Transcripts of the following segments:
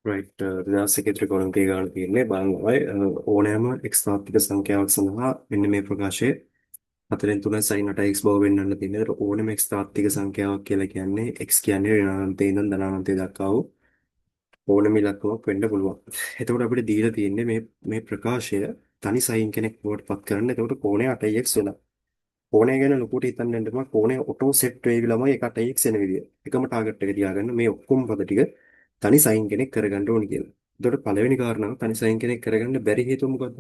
Right විනාශක ත්‍රිකෝණමිතිය ගන්න තියෙන්නේ බලන්නයි ඕනෑම x තාත්වික සංඛ්‍යාවක් සඳහා මෙන්න මේ ප්‍රකාශය 4 sin 8x බව වෙන්නන්න තියෙනවා. ඒතර ඕනෑම x තාත්වික සංඛ්‍යාවක් කියලා කියන්නේ x කියන්නේ ඍණානන්තයේ ඉඳන් ධනානන්තය දක්වා වූ ඕනෑම ඉලක්කමක් වෙන්න පුළුවන්. එතකොට අපිට දීලා තියෙන්නේ මේ ප්‍රකාශය තනි sin කෙනෙක් බවට පත් කරන්න. එතකොට කෝණය 8x වෙනවා. කෝණය ගැන ලොකුට හිතන්න යන්න එපා. කෝණය ඔටෝ සෙට් වෙවි ළමයි ඒක 8x එන විදිය. එකම ටාගට් එක තියාගන්න මේ ඔක්කොම පද ටික තනි සයින් කෙනෙක් කරගන්න ඕනි කියලා. එතකොට පළවෙනි කාරණාව තනි සයින් කෙනෙක් කරගන්න බැරි හේතුව මොකද්ද?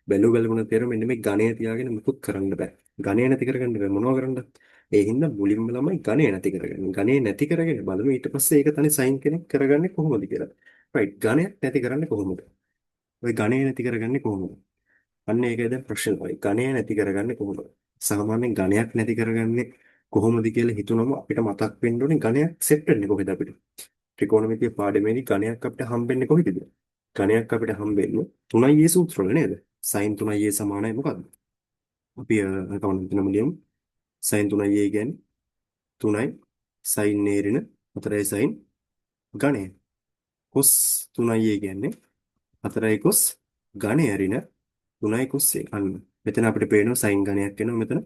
බැලු බැලමුණ තේරෙ මෙන්න මේ ගණය තියාගෙන මුකුත් කරන්න බෑ. ගණය නැති කරගන්න බෑ මොනව කරන්නද? ඒ හින්දා මුලින්ම ළමයි ගණය නැති කරගන්න. ගණය නැති කරගෙන බලමු ඊට පස්සේ ඒක තනි සයින් කෙනෙක් කරගන්නේ කොහොමද කියලා. රයිට් ගණයක් නැති කරන්නේ කොහොමද? ඔය ගණය නැති කරගන්නේ කොහොමද? අන්න ඒකයි දැන් ප්‍රශ්න තමයි. ගණය නැති කරගන්නේ කොහොමද? සාමාන්‍යයෙන් ගණයක් නැති කරගන්නේ කොහොමද කියලා හිතුනම අපිට මතක් වෙන්න ඕනේ ගණයක් සෙට් වෙන්නේ කොහෙද අපිට? ත්‍රිකෝණමිතිය පාඩමේදී ගණයක් අපිට හම්බෙන්නේ කොහෙද? ගණයක් අපිට හම්බෙන්නේ 3a සූත්‍ර වල නේද? sin 3a සමානයි මොකද්ද? අපි කවුරුද මෙතනම ලියමු. sin 3a කියන්නේ 3යි sin නේරින 4යි sin ඝණය. cos 3a කියන්නේ 4යි cos ඝණය ඇරින 3යි cos එක. අන්න මෙතන අපිට පේනවා sin ඝණයක් එනවා මෙතන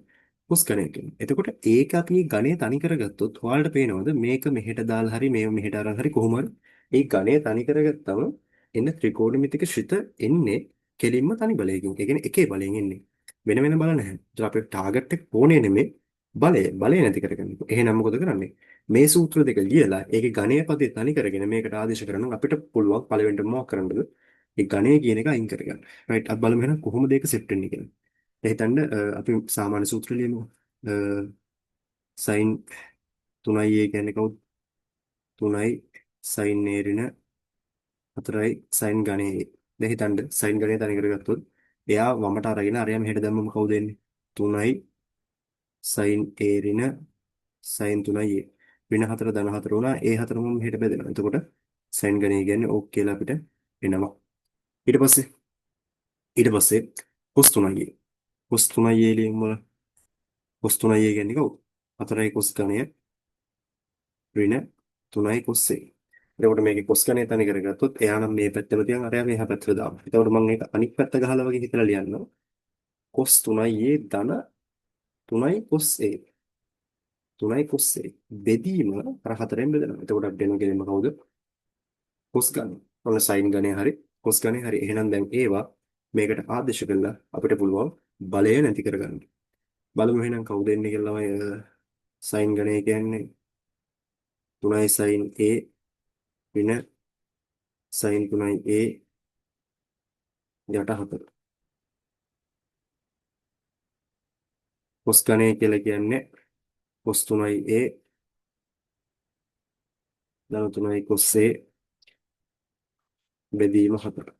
cos ඝණයක් එනවා. එතකොට ඒක අපි ඝණය තනි කරගත්තොත් ඔයාලට පේනවද මේක මෙහෙට දාලා හරි මේව මෙහෙට අරන් හරි කොහොම හරි ඒ ඝණය තනි කරගත්තම එන්න ත්‍රිකෝණමිතික ශ්‍රිත එන්නේ කෙලින්ම තනි බලයකින්. ඒ කියන්නේ එකේ බලයෙන් එන්නේ. වෙන වෙන බල නැහැ. ඒත් අපේ ටාගට් එක ඕනේ නෙමෙයි බලය නැති කරගන්න. එහෙනම් මොකද කරන්නේ? මේ සූත්‍ර දෙක ලියලා ඒකේ ඝණය පදේ තනි කරගෙන මේකට ආදේශ කරනවා අපිට පුළුවන් පළවෙනිට මොකක් කරන්නද? ඒ ඝණය කියන එක අයින් කරගන්න. රයිට් අපි බලමු එහෙනම් කොහොමද ඒක සෙට් වෙන්නේ කියලා. හිතන්න අපි සාමාන්‍ය සූත්‍ර ලියමු. sin 3a කියන්නේ කවුද? 3යි sin නේරින 4යි sin ඝණය. දැන් හිතන්න sin ඝණය තනි කරගත්තොත් එයා වමට අරගෙන අරයා මෙහෙට දැම්මම කවුද එන්නේ? 3යි sin a ඍණ sin 3a ඍණ 4 ධන 4 වුණා. ඒ හතරම මෙහෙට බෙදෙනවා. එතකොට sin ඝණය කියන්නේ ඕක කියලා අපිට එනවා. ඊට පස්සේ cos 3a cos 3a ලියමු. cos 3a කියන්නේ කවුද? 4යි cos ඝණය ඍණ 3යි cos a. එතකොට මේකේ cos ඝණය තනි කරගත්තොත් එයා නම් මේ පැත්තම තියන් අරයා මෙහා පැත්තට දානවා. එතකොට මම මේක අනිත් පැත්ත ගහලා වගේ හිතලා ලියන්නම්. cos 3a ධන 3යි cos a 3යි cos a බෙදීම අර හතරෙන් බෙදෙනවා. එතකොට අපිට එන ගෙලෙම කවුද? cos ඝණය. ඔන්න sin ඝණය හරි cos ඝණය හරි. එහෙනම් දැන් ඒවා මේකට ආදේශ කරලා අපිට පුළුවන් බලය නැති කරගන්න. බලමු එහෙනම් කවුද එන්නේ කියලා තමයි sin ඝණය කියන්නේ 3යි sin a ඍණ sin 3යි a යට 4. cos ඝණය කියලා කියන්නේ cos 3යි a ධන 3යි cos a බෙදීම 4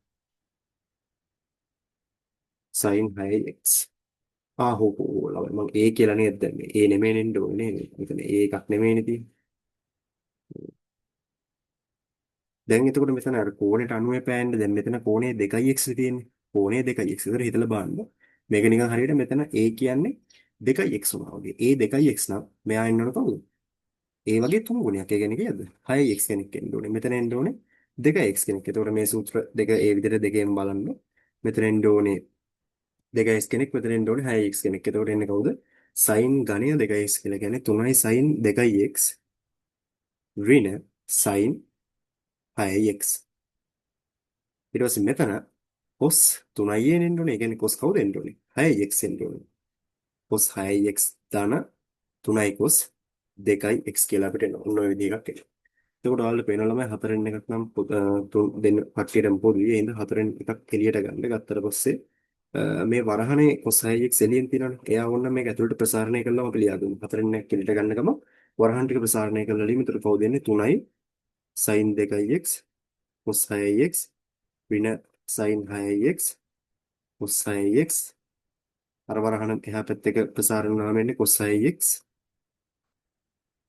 sin 6x. හෝ ළමයි මම a කියලා නේද දැම්මේ. a නෙමෙයි නෙන්න ඕනේ නේද? මෙතන a එකක් නෙමෙයිනේ තියෙන්නේ. දැන් එතකොට මෙතන අර කෝණයට 90 පෑන්න දැන් මෙතන කෝණය 2x තියෙන්නේ. කෝණය 2x. ඒතර හිතලා බලන්න. මේක නිකන් හරියට මෙතන a කියන්නේ 2x වුණා වගේ. a 2x නම් මෙයා ඉන්නවනේ කවුද? a වගේ තුන් ගුණයක්. ඒ කියන්නේ කීයද? 6x කෙනෙක් එන්න ඕනේ. මෙතන එන්න ඕනේ 2x කෙනෙක්. එතකොට මේ සූත්‍ර දෙක ඒ විදිහට දෙකෙන් බලන්න. මෙතන එන්න ඕනේ 2x කෙනෙක්, මෙතන එන්න ඕනේ 6x කෙනෙක්. එතකොට එන්නේ කවුද? sin ඝණය 2x කියලා කියන්නේ 3යි sin 2x ඍණ sin 6x. ඊට පස්සේ මෙතන cos 3i එන්න ඕනේ. ඒ කියන්නේ cos කවුද එන්න ඕනේ? 6x එන්න ඕනේ. cos 6x ධන 3i cos 2x කියලා අපිට එන්න ඕන ඔය විදිහ එකක් එන්න. එතකොට ඔයාලට පේනවා ළමයි හතරෙන් එකක් නම් තුන් දෙන්න කට්ටියටම පොදුයි. ඒ හින්දා හතරෙන් එකක් එළියට ගන්න. ගත්තට පස්සේ මේ වරහනේ cos 6x එළියෙන් තියෙනවනේ. එයා ඕන නම් මේක ඇතුළට ප්‍රසාරණය කළාම අපි ලියා දුන්නා. හතරෙන් එකක් එළියට ගන්න ගම වරහන් ටික ප්‍රසාරණය කළා ලියමු. ඒතර කවුද එන්නේ? 3i sin 2x cos 6x ඍණ sin 6x cos 6x අර වරහන එහා පැත්තක ප්‍රසාරණ වුණාම එන්නේ cos 6x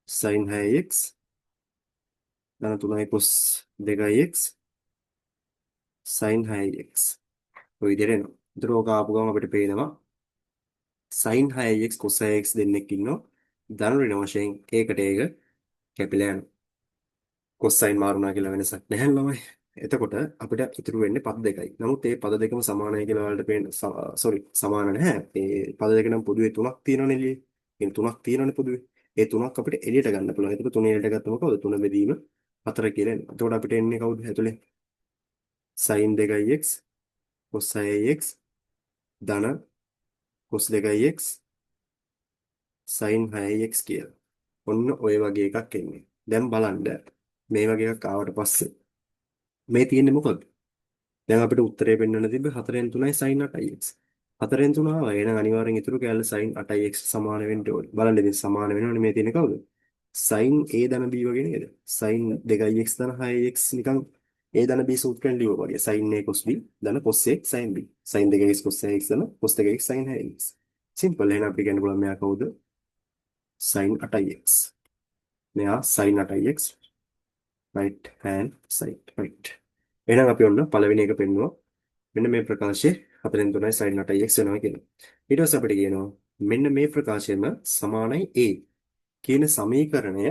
sin 6x ධන 3යි cos 2x sin 6x ඔය විදිහට එනවා. ඒතර ඕක ආපු ගමන් අපිට පේනවා sin 6x cos 6x දෙන්නෙක් ඉන්නවා. ධන ඍණ වශයෙන් ඒකට ඒක කැපිලා යනවා. cosine මාරුණා කියලා වෙනසක් නැහැ ළමයි. එතකොට අපිට ඉතුරු වෙන්නේ පද දෙකයි. නමුත් මේ පද දෙකම සමානයි කියලා වලට පේන සෝරි සමාන නැහැ. ඒ පද දෙක නම් පොදුවේ තුනක් තියෙනවනේ එළියේ. ඒ තුනක් තියෙනවනේ පොදුවේ. ඒ තුනක් අපිට එළියට ගන්න පුළුවන්. ඒක තුන එළියට ගත්තම කවුද? තුන බෙදීම 4 කියලා එනවා. එතකොට අපිට එන්නේ කවුද? ඇතුලේ sin 2x cos 6x ධන cos 2x sin 6x කියලා. ඔන්න ඔය වගේ එකක් එන්නේ. දැන් බලන්න මේ වගේ එකක් ආවට පස්සේ මේ තියෙන්නේ මොකද? දැන් අපිට උත්තරේ පෙන්වන්න තිබ්බ 4න් 3යි sin 8ix. 4න් 3 ආවා. එහෙනම් අනිවාර්යෙන් ඉතුරු කැලේ sin 8ix සමාන වෙන්න ඕනේ. බලන්න ඉතින් සමාන වෙනවනේ මේ තියෙන්නේ කවුද? sin a ධන b වගේ නේද? sin 2ix ධන 6ix නිකන් a ධන b සූත්‍රයෙන් ලියුවා වගේ. sin a cos b ධන cos a sin b. sin 2x cos 6x ධන cos 2x sin 6x. Simple. එහෙනම් අපි කියන්න පුළුවන් මෙයා කවුද? sin 8ix. මෙයා sin 8ix right hand side right. එහෙනම් අපි ඔන්න පළවෙනි එක පෙන්නුවා. මෙන්න මේ ප්‍රකාශයේ 4න් 3යි sin 8ix වෙනවා කියනවා. ඊට පස්සේ අපිට කියනවා මෙන්න මේ ප්‍රකාශයෙන්ම සමානයි a කියන සමීකරණය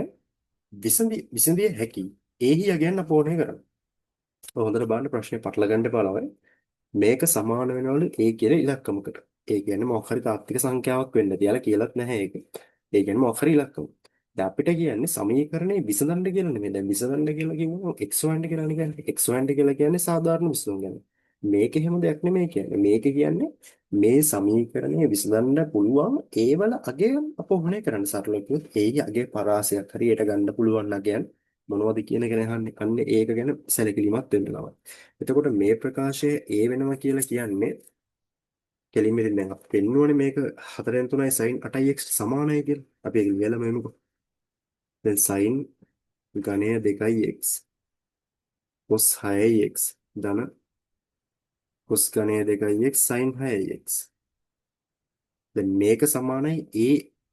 විසඳිය හැකි එහි යගයන් අපෝණය කරන්න. හොඳට බලන්න ප්‍රශ්නේ පටල ගන්න එපා ළමයි. මේක සමාන වෙනවලු a කියන ඉලක්කමකට. ඒ කියන්නේ මොකක් හරි තාත්වික සංඛ්‍යාවක් වෙන්න තියලා කියලාත් නැහැ ඒක. ඒ කියන්නේ මොකක් හරි ඉලක්කම. දැන් අපිට කියන්නේ සමීකරණේ විසඳන්න කියලා නෙමෙයි. දැන් විසඳන්න කියලා කියනවා x හොයන්න කියලා නේ කියන්නේ. x හොයන්න කියලා කියන්නේ සාධාරණ විසඳුම් ගැන. මේක එහෙම දෙයක් නෙමෙයි කියන්නේ. මේක කියන්නේ මේ සමීකරණය විසඳන්න පුළුවන් ඒවල අගය අපෝහණය කරන්න සරලව කිව්වොත් ඒයි අගය පරාසයක් හරි යට ගන්න පුළුවන් අගයන් මොනවද කියන එක නහන්නේ. අන්න ඒක ගැන සැලකිලිමත් වෙන්න ළමයි. එතකොට මේ ප්‍රකාශය ඒ වෙනවා කියලා කියන්නේ කෙලින්ම ඉතින් දැන් අපි පෙන්නුවනේ මේක 4න් 3යි sin 8ix සමානයි කියලා. අපි ඒක ලියලාම එමුකෝ. දැන් sin ඝනය 2x cos 6x ධන cos ඝනය 2x sin 6x. දැන් මේක සමානයි a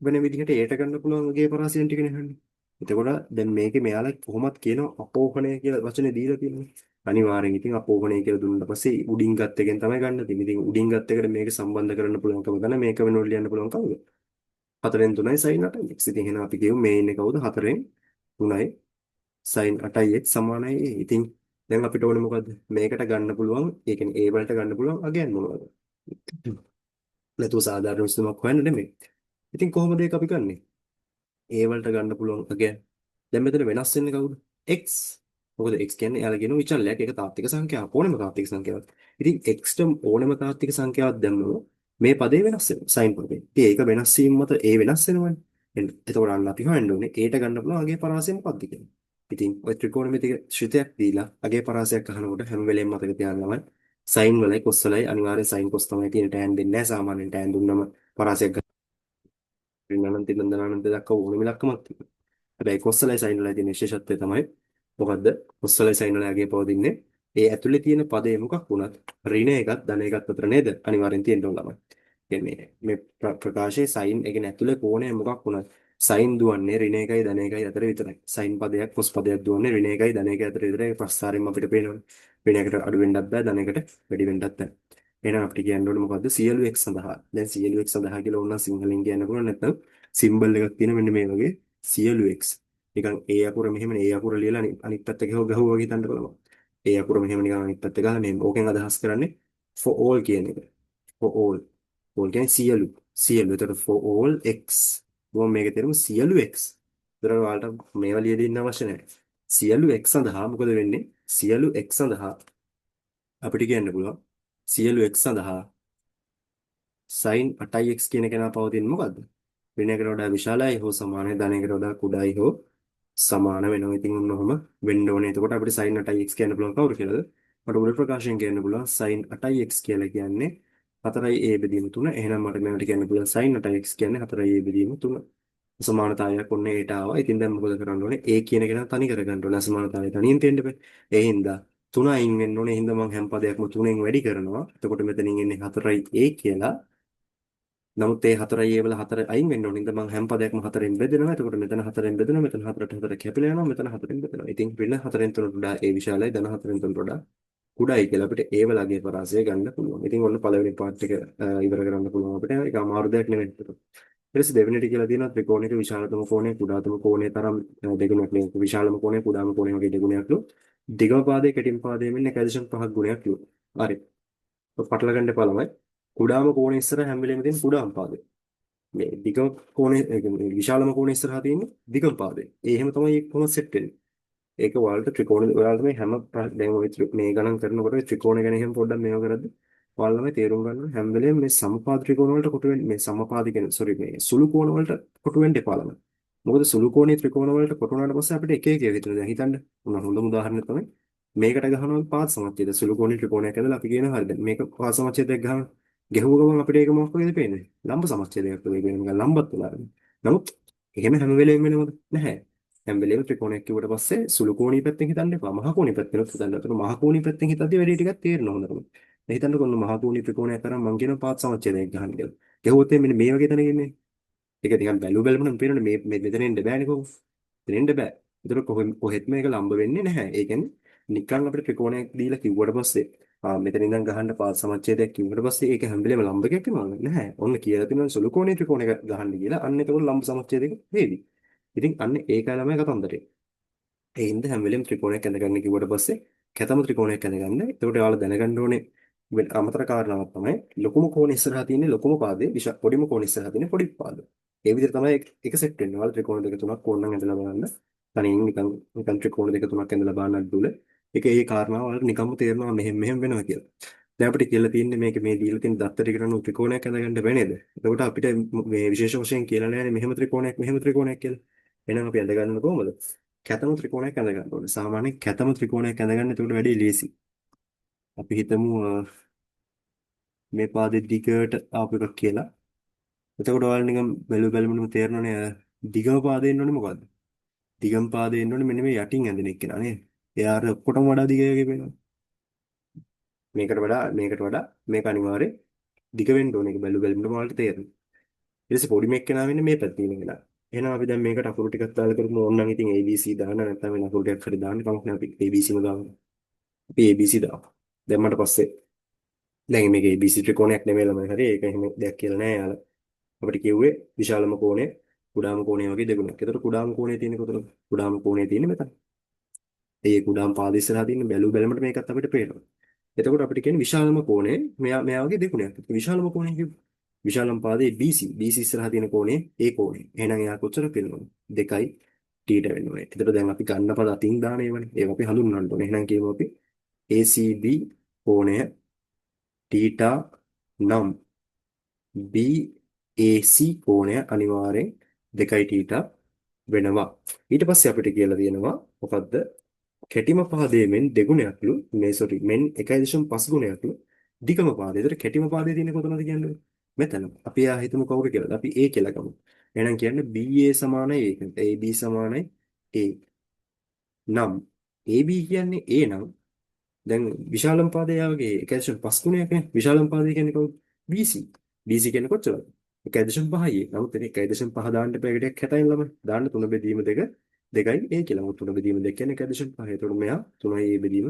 වෙන විදිහට ඒට ගන්න පුළුවන් වගේ පරාසයන් ටික නෙහන්නේ. එතකොට දැන් මේකේ මෙයාලා කොහොමත් කියනවා අපෝහණය කියලා වචනේ දීලා තියෙනවා. අනිවාර්යෙන් ඉතින් අපෝහණය කියලා දුන්නා පස්සේ උඩින් ගත් එකෙන් තමයි ගන්න තියෙන්නේ. ඉතින් උඩින් ගත් එකට මේක සම්බන්ධ කරන්න පුළුවන්කම ගන්න මේක වෙනකොට ලියන්න පුළුවන් කවුද? 4න් 3යි sin 8ix. ඉතින් එහෙනම් අපි කියමු මේ ඉන්නේ කවුද? 4න් 3යි sin 8ix සමානයි a. ඉතින් දැන් අපිට ඕනේ මොකද්ද? මේකට ගන්න පුළුවන්, ඒ කියන්නේ a වලට ගන්න පුළුවන් අගයන් මොනවද? නැතුව සාධාරණ විසඳුමක් හොයන්න නෙමෙයි. ඉතින් කොහොමද ඒක අපි ගන්නෙ? a වලට ගන්න පුළුවන් අගයන්. දැන් මෙතන වෙනස් වෙන්නේ කවුද? x. මොකද x කියන්නේ එයාලා කියන විචලනයක්. ඒක තාත්වික සංඛ්‍යාවක්. ඕනෙම තාත්වික සංඛ්‍යාවක්. ඉතින් x ට ඕනෙම තාත්වික සංඛ්‍යාවක් දැම්මම මේ පදේ වෙනස් වෙනවා. sin පදේ. ඉතින් ඒක වෙනස් වීම මත a වෙනස් වෙනවනේ. එතකොට අන්න අපි හොයන්න ඕනේ a ට ගන්න පුළුවන් අගේ පරාසය මොකක්ද කියලා. ඉතින් ඔය ත්‍රිකෝණමිතික ශ්‍රිතයක් දීලා අගේ පරාසයක් අහනකොට හැම වෙලෙම මතක තියාගන්න sin වලයි cos වලයි අනිවාර්යෙන් sin cos තමයි තියෙන tan දෙන්නේ නැහැ සාමාන්‍යයෙන් tan දුන්නම පරාසයක් ගන්න නම් තින්න දනානන්ත දක්වා ඕනෙම ඉලක්කමක් තියෙනවා. හැබැයි cos වලයි sin වලයි තියෙන විශේෂත්වය තමයි මොකද්ද? cos වලයි sin වලයි අගේ පවතින්නේ ඒ ඇතුලේ තියෙන පදේ මොකක් වුණත් ඍණ එකක් ධන එකක් අතර නේද? අනිවාර්යෙන් තියෙන්න ඕන ළමයි. කියන්නේ මේ ප්‍රකාශයේ sin එක ඇතුලේ කෝණය මොකක් වුණත් sin දුවන්නේ ඍණ එකයි ධන එකයි අතර විතරයි. sin පදයක් cos පදයක් දුවන්නේ ර්ණ එකයි ධන එකයි අතර විතරයි. ප්‍රස්ථාරයෙන් අපිට පේනවනේ. ඍණ එකට අඩු වෙන්නත් බෑ ධන එකට වැඩි වෙන්නත් බෑ. එහෙනම් අපිට කියන්න ඕනේ මොකද්ද? සියලු x සඳහා. දැන් සියලු x සඳහා කියලා ඕන සිංහලෙන් කියන්න පුළුවන් නැත්නම් සිම්බල් එකක් තියෙන මෙන්න මේ වගේ සියලු x. නිකන් a අකුර මෙහෙම a අකුර ලියලා අනිත් පැත්ත ගහුවා වගේ හිතන්න බලන්න. a අකුර මෙහෙම නිකන් අනිත් පැත්ත ගහලා මෙහෙම. ඕකෙන් අදහස් කරන්නේ for all කියන එක. for all. all කියන්නේ සියලු. සියලු. ඒතර for all x. මොකද මේකේ තේරුම සියලු x. ඒතර ඔයාලට මේවා ලියලා දෙන්න අවශ්‍ය නැහැ. සියලු x සඳහා මොකද වෙන්නේ? සියලු x සඳහා අපිට කියන්න පුළුවන් සියලු x සඳහා sin 8ix කියන කෙනා පවතින්නේ මොකද්ද? ඍණයකට වඩා විශාලයි හෝ සමානයි ධනයකට වඩා කුඩායි හෝ සමාන වෙනවා. ඉතින් උන්න ඔහම වෙන්න ඕනේ. එතකොට අපිට sin 8ix කියන්න පුළුවන් කවුරු කියලාද? මට උඩ ප්‍රකාශයෙන් කියන්න පුළුවන් sin 8ix කියලා කියන්නේ 4යි a බෙදීම 3. එහෙනම් මට මේවට කියන්න පුළුවන් sin 8ix කියන්නේ 4යි a බෙදීම 3. සමානතාවයක් ඔන්න ඒට ආවා. ඉතින් දැන් මොකද කරන්න ඕනේ? a කියන එක නම් තනි කරගන්න ඕනේ. අසමානතාවය තනියෙන් තියෙන්න බෑ. ඒ හින්දා 3 අයින් වෙන්න ඕනේ. ඒ හින්දා මම හැම පදයක්ම 3ෙන් වැඩි කරනවා. එතකොට මෙතනින් එන්නේ 4යි a කියලා. නමුත් ඒ 4යි a වල 4 අයින් වෙන්න ඕනේ. ඉතින් මම හැම පදයක්ම 4ෙන් බෙදෙනවා. එතකොට මෙතන 4ෙන් බෙදෙනවා. මෙතන 4ට 4 කැපිලා යනවා. මෙතන 4ෙන් බෙදෙනවා. ඉතින් වෙන 4ෙන් 3ට වඩා a විශාලයි. ධන 4ෙන් 3ට වඩා කුඩායි කියලා අපිට ඒ වලගේ පරාසය ගන්න පුළුවන්. ඉතින් ඔන්න පළවෙනි පාර්ට් එක ඉවර කරන්න පුළුවන් අපිට. ඒක අමාරු දෙයක් නෙවෙයි. ඊට පස්සේ දෙවෙනිට කියලා තියෙනවා ත්‍රිකෝණයක විශාලතම කෝණය කුඩාතම කෝණය තරම් දෙගුණයක් නේ. විශාලම කෝණය කුඩාම කෝණය වගේ දෙගුණයක්ලු. දිගම පාදයේ කෙටිම පාදයේ මෙන්න 1.5ක් ගුණයක් කිව්වා. හරි. ඔය පටල ගන්න එපා ළමයි. කුඩාම කෝණය ඉස්සර හැම වෙලෙම තියෙන කුඩාම පාදය. මේ දිගම කෝණය ඒ කියන්නේ විශාලම කෝණය ඉස්සරහා තියෙන්නේ දිගම පාදය. ඒ එහෙම තමයි ඒක කොහොමද සෙට් වෙන්නේ. ඒක ඔයාලට ත්‍රිකෝණ ඔයාලට මේ හැම දැන් ඔය මේ ගණන් කරනකොට ත්‍රිකෝණ ගැන එහෙම පොඩ්ඩක් මේව කරද්දි ඔයාලම තේරුම් ගන්න හැම වෙලේම මේ සමපාද ත්‍රිකෝණ වලට කොටු වෙන්නේ මේ සමපාද කියන්නේ සෝරි මේ සුළු කෝණ වලට කොටු වෙන්න එපා ළමයි. මොකද සුළු කෝණේ ත්‍රිකෝණ වලට කොටු වුණාට පස්සේ අපිට එක එක හිතෙනවා. දැන් හිතන්න උන හොඳම උදාහරණය තමයි මේකට ගහනවා පාද සමච්ඡේද සුළු කෝණේ ත්‍රිකෝණයක් ඇදලා අපි කියනවා හරිද මේක පාද සමච්ඡේදයක් ගහන ගැහුව ගමන් අපිට ඒක මොකක් වගේද පේන්නේ ලම්බ සමච්ඡේදයක් වගේ පේනවා නිකන් ලම්බත් වෙලා. නමුත් එහෙම හැම වෙලෙම වෙනවද නැහැ. හැම වෙලේම ත්‍රිකෝණයක් කිව්වට පස්සේ සුළු කෝණී පැත්තෙන් හිතන්න එපා. මහා කෝණී පැත්තෙන් හිතන්න. ඒතර මහා කෝණී පැත්තෙන් හිතද්දී වැඩි ටිකක් තේරෙනවා හොඳටම. දැන් හිතන්නකො මහා කෝණී ත්‍රිකෝණයක් කරන් මං කියන පාත් සමච්ඡේදයක් ගහන්න කියලා. ගැහුවොත් මෙන්න මේ වගේ තැනක ඉන්නේ. ඒක නිකන් බැලු බැලමුනම් නම් පේනවනේ මේ මෙතන එන්න බෑනේ කොහොමද? මෙතන එන්න බෑ. ඒතර කොහෙත්ම මේක ලම්බ වෙන්නේ නැහැ. ඒ කියන්නේ නිකන් අපිට ත්‍රිකෝණයක් දීලා කිව්වට පස්සේ මෙතන ඉඳන් ගහන්න පාත් සමච්ඡේදයක් කිව්වට පස්සේ ඒක හැම වෙලේම ලම්බකයක් වෙනවද? නැහැ. ඔන්න කියලා තියෙනවා සුළු කෝණී ත්‍රිකෝණයක් ගහන්න කියලා. අන්න එතකොට ලම්බ සමච්ඡේදයක වේවි. ඉතින් අන්න ඒකයි ළමයි කතන්දරේ. ඒ හින්දා හැම වෙලෙම ත්‍රිකෝණයක් ඇඳගන්න කිව්වට පස්සේ කැතම ත්‍රිකෝණයක් ඇඳගන්න. එතකොට ඔයාලා දැනගන්න ඕනේ අමතර කාරණාවක් තමයි ලොකුම කෝණ ඉස්සරහා තියෙන ලොකුම පාදේ පොඩිම කෝණ ඉස්සරහා තියෙන පොඩි පාද. ඒ විදිහට තමයි එක සෙට් වෙන්නේ. ඔයාලා ත්‍රිකෝණ දෙක තුනක් ඕනනම් ඇඳලා බලන්න. තනියෙන් නිකන් ත්‍රිකෝණ දෙක තුනක් ඇඳලා බලන්න අඩුල. ඒක ඒ කාරණාව ඔයාලට නිකම්ම තේරෙනවා මෙහෙම මෙහෙම වෙනවා කියලා. දැන් අපිට කියලා තියෙන්නේ මේක මේ දීලා තියෙන දත්ත ටිකට අනුව ත්‍රිකෝණයක් ඇඳගන්න බෑ නේද? එතකොට අපිට මේ විශේෂ වශයෙන් කියලා නෑනේ මෙහෙම ත්‍රිකෝණයක් කියලා. එහෙනම් අපි ඇඳගන්න කොහොමද? කැතම ත්‍රිකෝණයක් ඇඳ ගන්න ඕනේ. සාමාන්‍යයෙන් කැතම ත්‍රිකෝණයක් ඇඳ ගන්න එතකොට වැඩි ලේසි. අපි හිතමු මේ පාදේ දිගට ආපු එකක් කියලා. එතකොට ඔයාලා නිකන් බැලුවම තේරෙනවනේ දිගම පාදේ ඉන්නෝනේ මොකද්ද? දිගම පාදේ ඉන්නෝනේ මෙන්න මේ යටින් ඇඳෙන එක කියලා නේද? එයා අර ඔක්කොටම වඩා දිග වගේ පේනවා. මේකට වඩා මේක අනිවාර්යෙන් දිග වෙන්න ඕනේ. ඒක බැලුවම ඔයාලට තේරෙනවා. ඊට පස්සේ පොඩි මෙක්කෙනා මේ පැත්තේ ඉන්න කෙනා. එහෙනම් අපි දැන් මේකට අකුරු ටිකක් දාලා කරමු. ඕනනම් ඉතින් ABC දාන්න නැත්නම් වෙන අකුරු ටිකක් හරි දාන්න කමක් නැහැ. අපි ABC ම දාමු. අපි ABC දාමු. දැම්මට පස්සේ දැන් මේක ABC ත්‍රිකෝණයක් නෙමෙයි ළමයි. හරි ඒක එහෙම දෙයක් කියලා නෑ යාලා. අපිට කිව්වේ විශාලම කෝණය කුඩාම කෝණය වගේ දෙගුණයක්. ඒතර කුඩාම කෝණය තියෙන්නේ කොතනද? කුඩාම කෝණය තියෙන්නේ මෙතන. ඒ කුඩාම පාද ඉස්සරහා තියෙන බැලුමට මේකත් අපිට පේනවා. එතකොට අපිට කියන්නේ විශාලම කෝණය මෙයා වගේ දෙගුණයක්. විශාලම කෝණය කිව්වේ විශාලම පාදයේ BC ඉස්සරහා තියෙන කෝණය ඒ කෝණය. එහෙනම් එයා කොච්චර පෙන්නනවද? 2යි θ වෙන්න ඕනේ. ඒතර දැන් අපි ගන්න පද අතින් දාන ඒවානේ. ඒක අපි හඳුන්වන්න ඕනේ. එහෙනම් කියමු අපි ACB කෝණය θ නම් BAC කෝණය අනිවාර්යෙන් 2යි θ වෙනවා. ඊට පස්සේ අපිට කියලා තියෙනවා මොකද්ද? කෙටිම පාදයේ මෙන් දෙගුණයක්ලු මේ සෝරි මෙන් 1.5 ගුණයක්ලු දිගම පාදයේ. ඒතර කෙටිම පාදයේ තියෙන්නේ කොතනද කියන්නේ? මෙතන. අපි ආ හිතමු කවුරු කියලාද? අපි A කියලා ගමු. එහෙනම් කියන්නේ BA සමානයි ඒකට. AB සමානයි A. නම් AB කියන්නේ A නම් දැන් විශාලම පාදයේ යාගේ 1.5 ගුණයක් නේ. විශාලම පාදය කියන්නේ කවුද? BC. BC කියන්නේ කොච්චරද? 1.5යි. නමුත් එනේ 1.5 දාන්න පැකටයක් 60යි ළමයි. දාන්න 3 බෙදීම 2 2යි A කියලා. මොකද 3 බෙදීම 2 කියන්නේ 1.5. ඒතකොට මෙයා 3යි A බෙදීම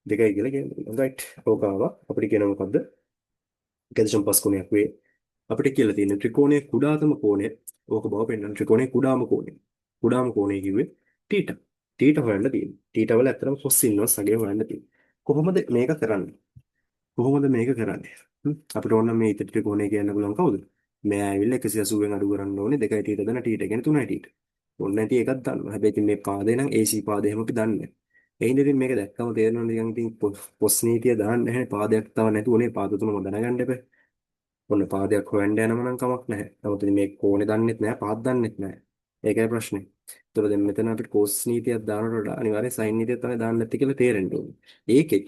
2යි කියලා කියන්නේ. රයිට්. ඕක ආවා. අපිට කියන මොකද්ද? 1.5 ගුණයක් වේ. අපිට කියලා තියෙන ත්‍රිකෝණයේ කුඩාතම කෝණය ඕක බව පෙන්වන ත්‍රිකෝණයේ කුඩාම කෝණය. කුඩාම කෝණය කිව්වේ θ. θ හොයන්න තියෙන්නේ. θ වල ඇත්තටම cos ඉන්වර්ස් අගේ හොයන්න තියෙන්නේ. කොහොමද මේක කරන්නේ? කොහොමද මේක කරන්නේ? අපිට ඕන මේ ඉතිරි ත්‍රිකෝණය කියන්න පුළුවන් කවුද? මෙයා ඇවිල්ලා 180 ෙන් අඩු කරන්න ඕනේ 2යි θ දෙන θ කියන්නේ 3යි θ. ඕන නැති එකක් දන්නවා. හැබැයි ඉතින් මේ පාදේ නම් AC පාදේ හැම අපි දන්නේ නැහැ. ඒ හින්දා ඉතින් මේක දැක්කම තේරෙනවා නිකන් ඉතින් පොස් නීතිය දාන්න නැහැ පාදයක් තව නැතුවනේ පාද තුනම දැනගන්න එපා. ඔන්න පාදයක් හොයන්න යනම නම් කමක් නැහැ. නමුත් ඉතින් මේ කෝණේ දන්නෙත් නැහැ පාද දන්නෙත් නැහැ. ඒකයි ප්‍රශ්නේ. ඒතර දැන් මෙතන අපිට cos නීතියක් දානකොට වඩා අනිවාර්යෙන් sin නීතියක් තමයි දාන්න නැති කියලා තේරෙන්න ඕනේ. ඒකෙත්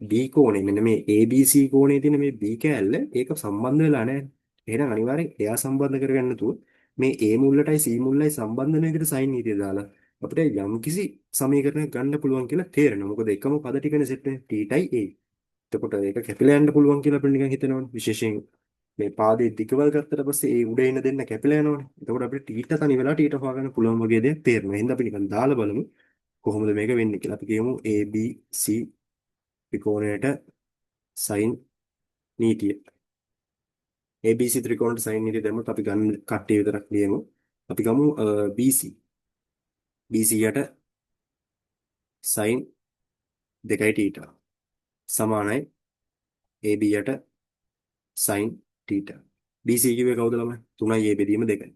B කෝණේ මෙන්න මේ ABC කෝණේ තියෙන මේ B කෑල්ල ඒක සම්බන්ධ වෙලා නැහැ. එහෙනම් අනිවාර්යෙන් එයා සම්බන්ධ කරගන්න නැතුව මේ A මුල්ලටයි C මුල්ලයි සම්බන්ධ වෙන විදිහට sin නීතිය දාලා අපිට යම්කිසි සමීකරණයක් ගන්න පුළුවන් කියලා තේරෙනවා. මොකද එකම පද ටිකනේ සෙට් වෙන්නේ θයි A. එතකොට ඒක කැපිලා යන්න පුළුවන් කියලා අපිට නිකන් හිතෙනවනේ. විශේෂයෙන් මේ පාදයේ දිගවල් ගත්තට පස්සේ ඒ උඩ එන දෙන්න කැපිලා යනවනේ. එතකොට අපිට ටීට තනි වෙලා ටීට හොයාගන්න පුළුවන් වගේ දෙයක් තේරෙනවා. එහෙනම් අපි නිකන් දාලා බලමු කොහොමද මේක වෙන්නේ කියලා. අපි කියමු ABC ත්‍රිකෝණයට sin නීතිය. ABC ත්‍රිකෝණයට sin නීතිය දැම්මොත් අපි ගන්න කට්ටිය විතරක් ලියමු. අපි ගමු BC. BC යට sin දෙකයි තීටා සමානයි AB යට sin තීටා. BC කිව්වේ කවුද ළමයි? 3යි A බෙදීම 2යි.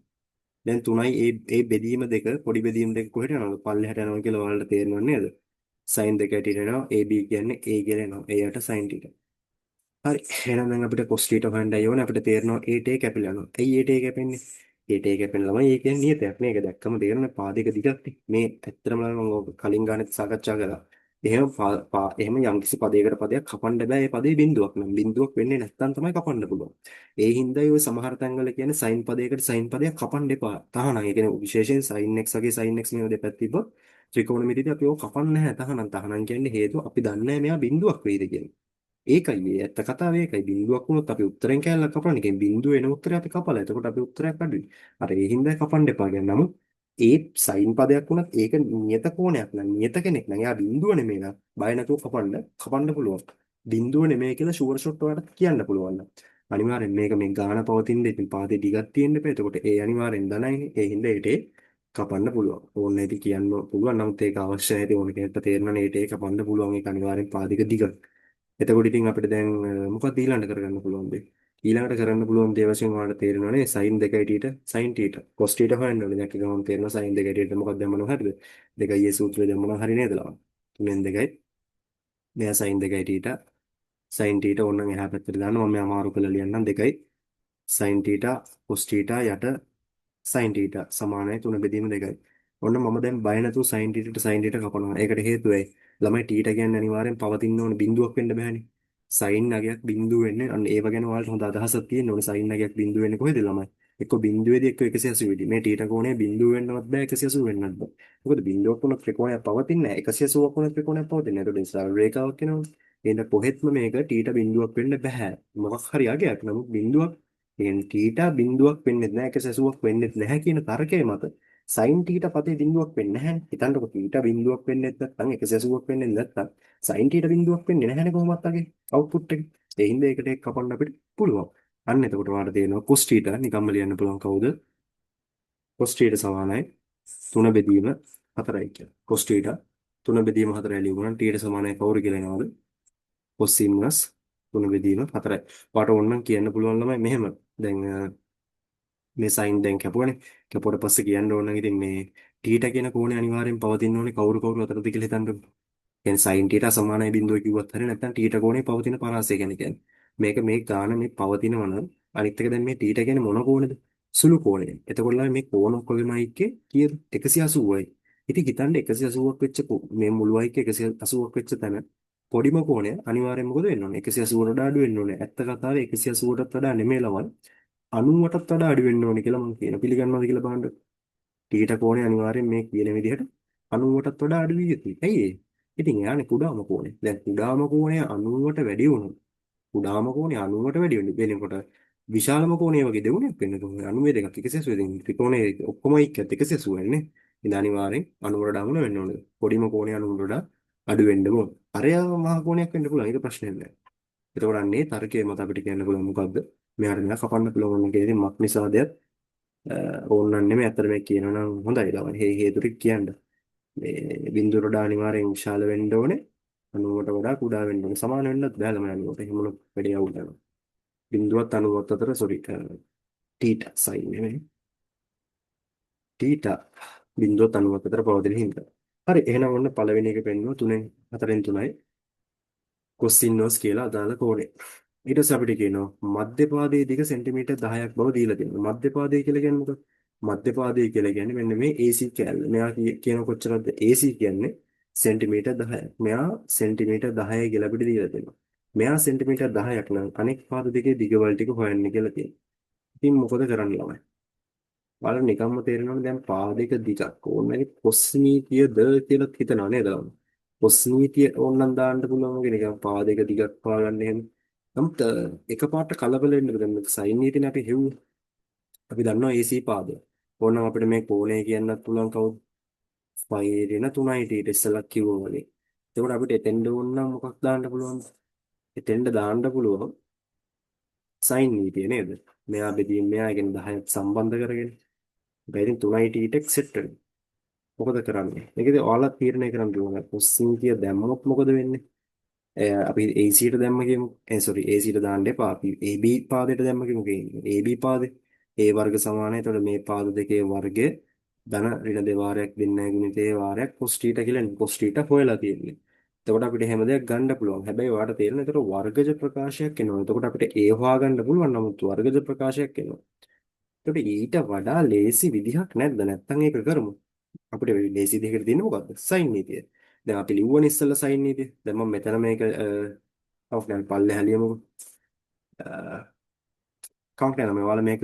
දැන් 3යි A බෙදීම 2 පොඩි බෙදීම 2 කොහෙට යනවද? පල්ලෙහාට යනවා කියලා ඔයාලට තේරෙනව නේද? sin 2 යට යනවා AB කියන්නේ A කියලා එනවා. A යට sin තීටා. හරි. එහෙනම් දැන් අපිට cos θ හොයන්නයි ඕනේ. අපිට තේරෙනවා AT කැපිලා යනවා. ඇයි AT කැපෙන්නේ? AT කැපෙන ළමයි ඒ කියන්නේ නියතයක් නේ. ඒක දැක්කම තේරෙන පාදයක දිගක් නේ. මේ ඇත්තටම මම ඔක කලින් ගානෙත් සාකච්ඡා කළා. එහෙම එහෙම යම්කිසි පදයකට පදයක් කපන්න බෑ. ඒ පදේ බිඳුවක් නම් බිඳුවක් වෙන්නේ නැත්නම් තමයි කපන්න පුළුවන්. ඒ හින්දායි ඔය සමහර තැන්වල කියන්නේ sin පදයකට sin පදයක් කපන්න එපා. තහනම් ඒ කියන්නේ විශේෂයෙන් sin x වගේ sin x මේ දෙපැත්ත තිබ්බොත් ත්‍රිකෝණමිතියදී අපි ඕක කපන්නේ නැහැ. තහනම් කියන්නේ හේතුව අපි දන්නේ නැහැ මෙයා බිඳුවක් වෙයිද කියලා. ඒකයි මේ ඇත්ත කතාව ඒකයි බිඳුවක් වුණොත් අපි උත්තරෙන් කැලලක් කපන්න කියන්නේ බිඳුව එන උත්තරේ අපි කපලා එතකොට අපි උත්තරයක් අඩුයි අර ඒ හින්දා කපන්න එපා කියන්නේ නමුත් ඒ සයින් පදයක් වුණත් ඒක නියත කෝණයක් නම් නියත කෙනෙක් නම් එයා බිඳුව නෙමෙයි නම් බය නැතුව කපන්න පුළුවන් බිඳුව නෙමෙයි කියලා ෂුවර් ෂොට් වලට කියන්න පුළුවන් නම් අනිවාර්යෙන් මේක මේ ගාන පවතින ඉතින් පාදේ දිගක් තියෙන්න බෑ එතකොට ඒ අනිවාර්යෙන් ධනයිනේ ඒ හින්දා ඒටේ කපන්න පුළුවන් ඕන්න නැති කියන්න පුළුවන් නමුත් ඒක අවශ්‍ය නැති ඕන කෙනෙක්ට තේරෙනවා ඒටේ කපන්න පුළුවන් ඒක අනිවාර්යෙන් පාදික දිගක් එතකොට ඉතින් අපිට දැන් මොකක්ද ඊළඟට කරගන්න පුළුවන් දේ? ඊළඟට කරන්න පුළුවන් දේ වශයෙන් ඔයාලට තේරෙනවනේ sin 2 θ sin θ cos θ හොයන්න ඕනේ. දැන් ගමන් තේරෙනවා sin 2 θ මොකක්ද දැම්මම හරිද? 2 සූත්‍රය දැම්මම හරි නේද ලාම? 3න් 2යි මෙයා sin 2 θ sin θ ඕනනම් එහා පැත්තට දාන්න මම අමාරු කරලා ලියන්නම් 2යි sin θ cos θ යට sin θ සමානයි 3 බෙදීම 2යි. ඔන්න මම දැන් බය නැතුව sin θ ට sin θ කපනවා. ඒකට හේතුව ඇයි? ළමයි θ කියන්නේ අනිවාර්යෙන් පවතින්න ඕන බිඳුවක් වෙන්න බෑනේ. sin අගයක් බිඳුව වෙන්නේ අන්න ඒව ගැන ඔයාලට හොඳ අදහසක් තියෙන්න ඕනේ. sin අගයක් බිඳුව වෙන්නේ කොහෙද ළමයි? එක්ක බිඳුවේදී එක්ක 180 වෙදී. මේ θ කෝණය බිඳුව වෙන්නවත් බෑ 180 වෙන්නත් බෑ. මොකද බිඳුවක් වුණොත් ත්‍රිකෝණයක් පවතින්නේ නැහැ. 180ක් වුණොත් ත්‍රිකෝණයක් පවතින්නේ නැහැ. ඒකට සරල රේඛාවක් එනවනේ. එහෙනම් කොහෙත්ම මේක θ බිඳුවක් වෙන්න බෑ. මොකක් හරි අගයක් නමුත් බිඳුවක් කියන්නේ θ බිඳුවක් වෙන්නේ නැහැ 180ක් වෙන්නේ නැහැ කියන තර්කය මත sin θ පදේ බිඳුවක් වෙන්නේ නැහැ. හිතන්නකො θ බිඳුවක් වෙන්නේ නැත්නම් 180ක් වෙන්නේ නැත්නම් sin θ බිඳුවක් වෙන්නේ නැහැනේ කොහොමත් අගේ අවුට්පුට් එක. ඒ හින්දා ඒකට එක් කපන්න අපිට පුළුවන්. අන්න එතකොට ඔයාලට තේරෙනවා cos θ නිකම්ම ලියන්න පුළුවන් කවුද? cos θ සමානයි 3 බෙදීම 4යි කියලා. cos θ 3 බෙදීම 4යි ලියුණා. θ සමානයි කවුරු කියලා එනවද? cos ඉන්වර්ස් 3 බෙදීම 4යි. ඔයාලට ඕනනම් කියන්න පුළුවන් ළමයි මෙහෙම. දැන් මේ සයින් දැන් කැපුවනේ. කැපුවට පස්සේ කියන්න ඕන නම් ඉතින් මේ θ කියන කෝණය අනිවාර්යෙන් පවතින්න ඕනේ කවුරු අතරද කියලා හිතන්න. කියන්නේ sin θ සමානයි බිඳුව කිව්වත් හරිය නැත්නම් θ කෝණේ පවතින පරාසය ගැන කියන්නේ. මේක මේ ගාන මේ පවතිනවා නම් අනිත් එක දැන් මේ θ කියන්නේ මොන කෝණෙද? සුළු කෝණය. එතකොට මේ කෝණ ඔක්කොගෙම අයික්කේ කීයද? 180යි. ඉතින් හිතන්න 180ක් වෙච්ච මේ මුළු අයික්කේ 180ක් වෙච්ච තැන පොඩිම කෝණය අනිවාර්යෙන් මොකද වෙන්න ඕනේ? 180ට වඩා අඩු වෙන්න ඕනේ. ඇත්ත කතාවේ 180ටත් වඩා නෙමෙයි ලවල් 90ටත් වඩා අඩු වෙන්න ඕනේ කියලා මම කියන පිළිගන්නවද කියලා බලන්න. ටීට කෝණය අනිවාර්යෙන් මේ කියන විදිහට 90ටත් වඩා අඩු විය යුතුයි. ඇයි ඒ? ඉතින් එයානේ කුඩාම කෝණය. දැන් කුඩාම කෝණය 90ට වැඩි වුණොත් කුඩාම කෝණය 90ට වැඩි වෙනකොට විශාලම කෝණය වගේ දෙගුණයක් වෙන්න ඕනේ. 92 දෙකක් 180 දෙන්නේ. ත්‍රිකෝණයේ ඔක්කොම එක්කත් 180 වෙන්නේ. ඉතින් අනිවාර්යෙන් 90ට අඩු වෙන්න ඕනේ. පොඩිම කෝණය 90ට වඩා අඩු වෙන්න ඕනේ. අරයා මහා කෝණයක් වෙන්න පුළුවන්. ඒක ප්‍රශ්නයක් නෑ. එතකොට අන්නේ තර්කයේ මත අපිට කියන්න පුළුවන් මොකද්ද? මෙයාට නෑ කපන්න පුළුවන් මේක. ඉතින් මක් නිසාද? ඕනනම් නෙමෙයි අතර මේ කියනවා නම් හොඳයි ළමයි. හේතු ටික කියන්න. මේ බිඳුවට වඩා අනිවාර්යෙන් විශාල වෙන්න ඕනේ. 90ට වඩා කුඩා වෙන්න ඕනේ. සමාන වෙන්නත් බෑ ළමයි 90ට. එහෙම වුණොත් වැඩි අවුල් වෙනවා. බිඳුවත් 90ත් අතර සෝරි තීටා සයින් නෙමෙයි. තීටා බිඳුවත් 90ත් අතර පවතින හින්දා. හරි එහෙනම් ඔන්න පළවෙනි එක පෙන්නුවා 3න් 4න් 3යි කොසින්වර්ස් කියලා අදාළ කෝණය. ඊට පස්සේ අපිට කියනවා මධ්‍ය පාදයේ දිග සෙන්ටිමීටර් 10ක් බව දීලා තියෙනවා. මධ්‍ය පාදය කියලා කියන්නේ මොකක්ද? මධ්‍ය පාදය කියලා කියන්නේ මෙන්න මේ AC කැල්ල. මෙයා කියන කොච්චරද AC කියන්නේ සෙන්ටිමීටර් 10ක්. මෙයා සෙන්ටිමීටර් 10 කියලා අපිට දීලා තියෙනවා. මෙයා සෙන්ටිමීටර් 10ක් නම් අනෙක් පාද දෙකේ දිගවල ටික හොයන්න කියලා තියෙනවා. ඉතින් මොකද කරන්න ළමයි? බලන්න නිකම්ම තේරෙනවනේ දැන් පාදයක දිගක් ඕනනේ කොස්නීතියද කියලා හිතනවා නේද ළමයි? කොස්නීතිය ඕනනම් දාන්න පුළුවන් වගේ නිකන් පාදයක දිගක් පාගන්න එහෙම. නමුත් එකපාරට කලබල වෙන්න බෑ. දැන් සයින් නීතිනේ අපි හෙව්වේ. අපි දන්නවා AC පාදය. ඕනනම් අපිට මේ කෝණය කියන්නත් පුළුවන් කවුද? phi ඍණ 3යි ඊට ඉස්සෙල්ලා කිව්වා වගේ. එතකොට අපිට එතෙන්ද ඕනනම් මොකක් දාන්න පුළුවන්ද? එතෙන්ද දාන්න පුළුවන් සයින් නීතිය නේද? මෙයා බෙදීම මෙයා කියන්නේ 10ත් සම්බන්ධ කරගෙන. බැරින් 3යි ඊට සෙට් වෙනවා. මොකද කරන්නේ? මේකදී ඔයාලා තීරණය කරන්න ඕන. cos දැම්මොත් මොකද වෙන්නේ? අපි AC ට දැම්ම කියමු. sorry AC ට දාන්න එපා. අපි AB පාදයට දැම්ම කියමු. AB පාදේ A වර්ග සමානයි. එතකොට මේ පාද දෙකේ වර්ගය ධන ඍණ දෙවාරයක් දෙන්නයි ගුණිතේ වාරයක් cos θ කියලා cos θ හොයලා තියෙන්නේ. එතකොට අපිට හැම දෙයක් ගන්න පුළුවන්. හැබැයි ඔයාලට තේරෙන එතකොට වර්ගජ ප්‍රකාශයක් එනවා. එතකොට අපිට A හොයාගන්න පුළුවන්. නමුත් වර්ගජ ප්‍රකාශයක් එනවා. එතකොට ඊට වඩා ලේසි විදිහක් නැද්ද? නැත්තම් ඒක කරමු. අපිට ලේසි දෙයකට තියෙන්නේ මොකද්ද? සයින් නීතිය. දැන් අපි ලිව්වනේ ඉස්සෙල්ලා සයින් නීතිය. දැන් මම මෙතන මේක කවුන්ට් කරලා පල්ලෙහා ලියමුකෝ. කවුන්ට් කරනවා මේ ඔයාලා මේක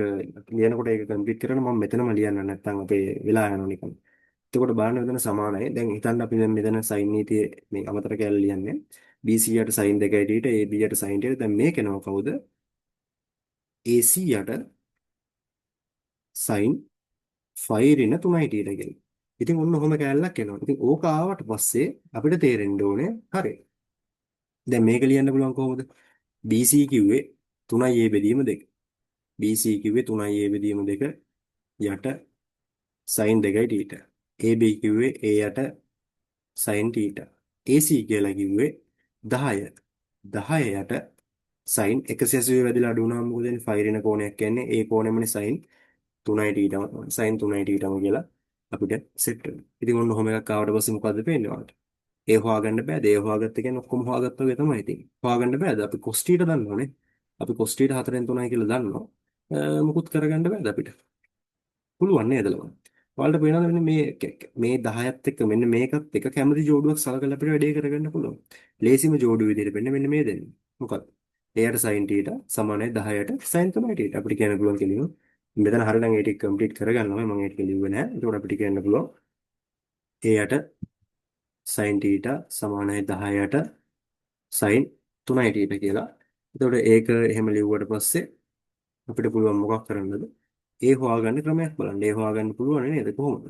ලියනකොට ඒක කම්ප්ලීට් කරගෙන මම මෙතනම ලියන්න නැත්නම් අපේ වෙලා යනවා නිකන්. එතකොට බලන්න මෙතන සමානයි. දැන් හිතන්න අපි දැන් මෙතන සයින් නීතිය මේ අමතර කැලේ ලියන්නේ. BC යට සයින් 2යි ඩීට AB යට සයින් ඩීට දැන් මේක එනවා කවුද? AC යට සයින් 5 ඍණ 3යි ඩීට කියලා. ඉතින් ඔන්න ඔහොම කැලලක් එනවා. ඉතින් ඕක ආවට පස්සේ අපිට තේරෙන්න ඕනේ හරි. දැන් මේක ලියන්න පුළුවන් කොහොමද? BC කිව්වේ 3A බෙදීම 2. BC කිව්වේ 3A බෙදීම 2 යට sin 2යි θ. AB කිව්වේ A යට sin θ. AC කියලා කිව්වේ 10. 10 යට sin 180 වැදිලා අඩු වුණාම මොකද වෙන්නේ? 5 ඍණ කෝණයක් කියන්නේ ඒ කෝණයමනේ sin 3යි θ sin 3යි θම කියලා අපිට සෙට් වෙනවා. ඉතින් ඔන්න ඔහොම එකක් ආවට පස්සේ මොකද්ද වෙන්නේ ඔයාලට? ඒ හොයාගන්න බෑද? ඒ හොයාගත්ත කියන්නේ ඔක්කොම හොයාගත්ත වගේ තමයි ඉතින්. හොයාගන්න බෑද? අපි cos θ දන්නවනේ. අපි cos θ 4න් 3යි කියලා දන්නවා. මුකුත් කරගන්න බෑද අපිට? පුළුවන් නේද ළමයි? ඔයාලට පේනවද මෙන්න මේ 10ත් එක්ක මෙන්න මේකත් එක කැමති ජෝඩුවක් සලකලා අපිට වැඩේ කරගන්න පුළුවන්. ලේසිම ජෝඩුව විදිහට වෙන්නේ මෙන්න මේ දෙන්නේ. මොකක්ද? එයට sin θ සමානයි 10ට sin 3යි θ. අපිට කියන්න පුළුවන් කෙලින්ම මෙතන හරියනම් ඒ ටික කම්ප්ලීට් කරගන්නවා. මම ඒක ලිව්වේ නැහැ. ඒකට අපිට කියන්න පුළුවන් එයට sin θ සමානයි 10ට sin 3යි θ කියලා. එතකොට ඒක එහෙම ලිව්වට පස්සේ අපිට පුළුවන් මොකක් කරන්නද? ඒ හොයාගන්න ක්‍රමයක් බලන්න. ඒ හොයාගන්න පුළුවන් නේද කොහොමද?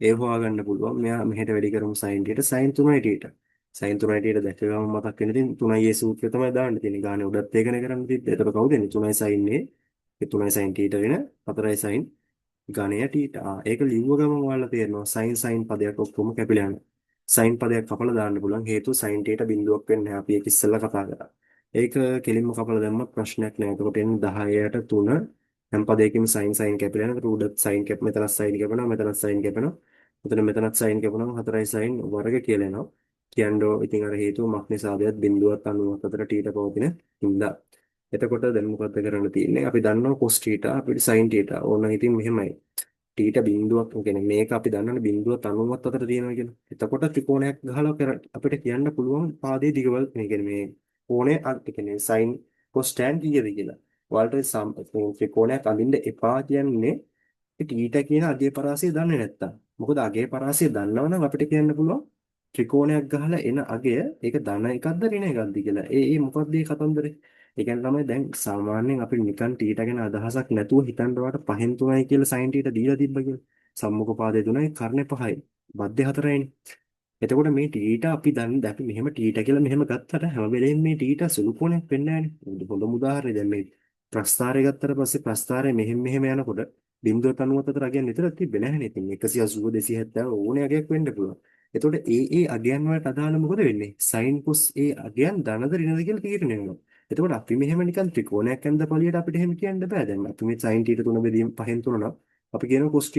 ඒ හොයාගන්න පුළුවන්. මෙයා මෙහෙට වැඩි කරමු sin θ sin 3යි θ. sin 3යි θ දැක්ක ගමන් මතක් වෙන ඉතින් 3යි ඒ සූත්‍රය තමයි දාන්න තියෙන්නේ. ගානේ උඩත් ඒකනේ කරන්න තිබ්බේ. එතකොට කවුද එන්නේ? 3යි sin ඒ 3යි sin θ වෙන 4යි sin ඝනය θ. ඒක ලිව්ව ගමන් ඔයාලා තේරෙනවා sin පදයක් ඔක්කොම කැපිලා යනවා. sin පදයක් කපලා දාන්න පුළුවන්. හේතුව sin θ බිඳුවක් වෙන්නේ නැහැ. අපි ඒක ඉස්සෙල්ලා කතා කරා. ඒක කෙලින්ම කපලා දැම්මත් ප්‍රශ්නයක් නෑ. එතකොට එන්නේ 10ට 3 හැම පදයකින්ම sin කැපිලා යනවා. ඒකට උඩත් sin කැප මෙතනත් sin කැපෙනවා. මෙතනත් sin කැපෙනවා. මෙතනත් sin කැපෙනවා. 4යි sin වර්ග කියලා එනවා. කියන්නෝ ඉතින් අර හේතුව මක් නිසාදයක් බිඳුවත් 90ක් අතර θ පවතින හින්දා. එතකොට දැන් මොකද්ද කරන්න තියෙන්නේ? අපි දන්නවා cos θ අපිට sin θ. ඕන ඉතින් මෙහෙමයි. θ බිඳුවක් කියන්නේ මේක අපි දන්නවනේ බිඳුව 90ත් අතර තියෙනවා කියලා. එතකොට ත්‍රිකෝණයක් ගහලා අපිට කියන්න පුළුවන් පාදයේ දිගවල මේ කියන්නේ මේ කෝණය කියන්නේ sin cos tan කීයද කියලා. ඔයාලට ත්‍රිකෝණයක් අඳින්න එපා කියන්නේ ඊට කියන අගය පරාසය දන්නේ නැත්තම්. මොකද අගය පරාසය දන්නවනම් අපිට කියන්න පුළුවන් ත්‍රිකෝණයක් ගහලා එන අගය ඒක ධන එකක්ද ඍණ එකක්ද කියලා. ඒ මොකක්ද මේ කතන්දරේ? ඒ කියන්නේ තමයි දැන් සාමාන්‍යයෙන් අපි නිකන් ටීට ගැන අදහසක් නැතුව හිතන්න වට පහෙන් 3යි කියලා sin ටීට දීලා තිබ්බ කියලා. සම්මුඛ පාදයේ 3යි කර්ණේ 5යි. මධ්‍ය 4යිනේ. එතකොට මේ ටීට අපි දන්නේ අපි මෙහෙම ටීට කියලා මෙහෙම ගත්තට හැම වෙලෙම මේ ටීට සුළු කොනක් වෙන්නේ නැහැ. හොඳම උදාහරණය දැන් මේ ප්‍රස්ථාරය ගත්තට පස්සේ ප්‍රස්ථාරය මෙහෙම යනකොට බිඳුව 90 අතර අගයන් විතර තිබෙන්නේ නැහැ නේද? 180 270 ඕනේ අගයක් වෙන්න පුළුවන්. එතකොට ඒ අගයන් වලට අදාළ මොකද වෙන්නේ? sin cos ඒ අගයන් ධනද ඍණද කියලා තීරණය වෙනවා. එතකොට අපි මෙහෙම නිකන් ත්‍රිකෝණයක් ඇඳ පළියට අපිට එහෙම කියන්න බෑ. දැන් අපි මේ sin θ 3 බෙදීම 5න් 3 නම් අපි කියනවා cos θ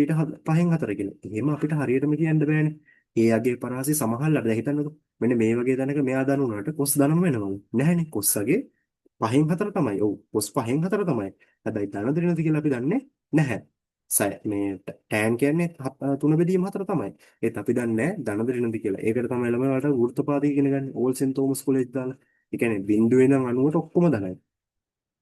5න් 4 කියලා. එහෙම අපිට හරියටම කියන්න බෑනේ. ඒ අගේ පරාසය සමහරවල්ලාට දැන් හිතන්නකෝ. මෙන්න මේ වගේ තැනක මෙයා දනුනාට cos දනම වෙනවද? නැහැනේ. cos අගේ 5න් 4 තමයි. ඔව් cos 5න් 4 තමයි. හැබැයි ධනද ඍණද කියලා අපි දන්නේ නැහැ. මේ tan කියන්නේ 3 බෙදීම 4 තමයි. ඒත් අපි දන්නේ නැහැ ධනද ඍණද කියලා. ඒකට තමයි ළමයාට වෘත්තපාදක ඉගෙන ගන්න. ඕල්සෙන් තෝමස් කොලෙජ් දාලා. ඒ කියන්නේ බිඳුවේ ඉඳන් 90ට ඔක්කොම ධනයි.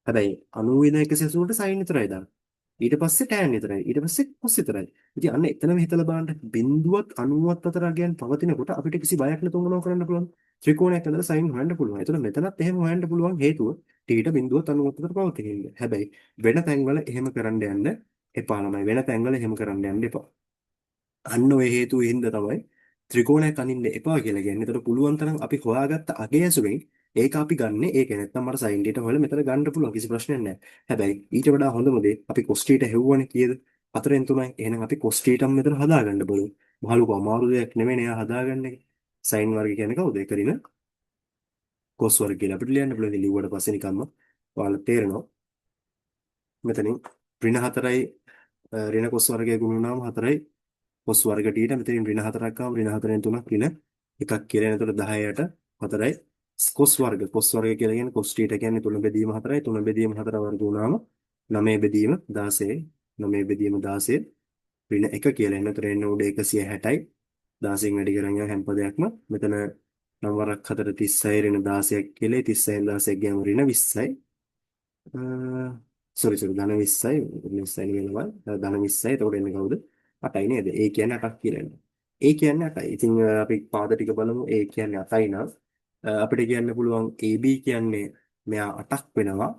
හැබැයි 90 ඉඳන් 180ට sin විතරයි දාන්නේ. ඊට පස්සේ tan විතරයි. ඊට පස්සේ cos විතරයි. ඉතින් අන්න එතනම හිතලා බලන්න බිඳුවත් 90ත් අතර අගයන් පවතිනකොට අපිට කිසි බයක් නැතුව මොනව කරන්න පුළුවන්? ත්‍රිකෝණයක් ඇඳලා sin හොයන්න පුළුවන්. ඒතකොට මෙතනත් එහෙම හොයන්න පුළුවන් හේතුව ටීට බිඳුවත් 90ත් අතර පවතින හින්දා. හැබැයි වෙන තැන්වල එහෙම කරන්න යන්න එපා ළමයි. වෙන තැන්වල එහෙම කරන්න යන්න එපා. අන්න ඔය හේතුව හින්දා තමයි ත්‍රිකෝණයක් අඳින්න එපා කියලා කියන්නේ. ඒතකොට පුළුවන් තරම් අපි හොයාගත්ත අගය ඇසුරෙන් ඒක අපි ගන්න ඒක නැත්නම් මට sin data හොයලා මෙතන ගන්න පුළුවන් කිසි ප්‍රශ්නයක් නැහැ. හැබැයි ඊට වඩා හොඳම දේ අපි cos data හෙව්වනේ කීයද? 4න් 3යි. එහෙනම් අපි cos data මෙතන හදාගන්න බලමු. මහලු අමාරු දෙයක් නෙමෙයි නේ හදාගන්න එක. සයින් වර්ගය කියන්නේ කවුද? ඒක ඍණ කොස් වර්ගය කියලා අපිට ලියන්න පුළුවන්. ඉතින් ලිව්වට පස්සේ නිකම්ම ඔයාලට තේරෙනවා. මෙතනින් ඍණ 4යි ඍණ කොස් වර්ගය ගුණ වුණාම 4යි කොස් වර්ග ටීට මෙතනින් ඍණ 4ක් ආවම ඍණ 4ෙන් 3ක් ඍණ එකක් කියලා. එතකොට 10ට 4යි කොස් වර්ග කියලා කියන්නේ කොස් ටීට කියන්නේ 3 බෙදීම 4යි 3 බෙදීම 4 වර්ග වුණාම 9 බෙදීම 16 9 බෙදීම 16 ඍණ 1 කියලා. එන්නතර එන්න උඩ 160යි 16න් වැඩි කරන් යන හැම පදයක්ම මෙතන නම් වරක් 4 36 ඍණ 16ක් කියලා. 36න් 16ක් ගියාම ඍණ 20යි. සෝරි ධන 20යි 20යි වෙනවා. ධන 20යි. එතකොට එන්නේ කවුද? 8යි නේද? ඒ කියන්නේ 8ක් කියලා එන්නේ. ඒ කියන්නේ 8යි. ඉතින් අපි පාද ටික බලමු. ඒ කියන්නේ 8යි නම් අපිට කියන්න පුළුවන් AB කියන්නේ මෙයා 8ක් වෙනවා.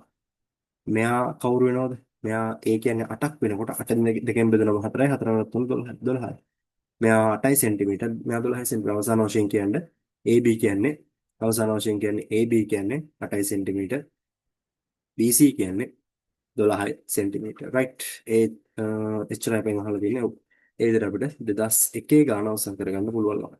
මෙයා කවුරු වෙනවද? මෙයා ඒ කියන්නේ 8ක් වෙනකොට 8 දෙකෙන් බෙදනම 4යි 4 3 12යි. මෙයා 8යි සෙන්ටිමීටර්. මෙයා 12යි සෙන්ටිමීටර්. අවසාන වශයෙන් කියන්නේ AB කියන්නේ අවසාන වශයෙන් කියන්නේ AB කියන්නේ 8යි සෙන්ටිමීටර්. BC කියන්නේ 12යි සෙන්ටිමීටර්. රයිට්. එච්චරයි අපෙන් අහලා තියෙන්නේ. ඒ විදිහට අපිට 2001 ගාන අවසන් කරගන්න පුළුවන්.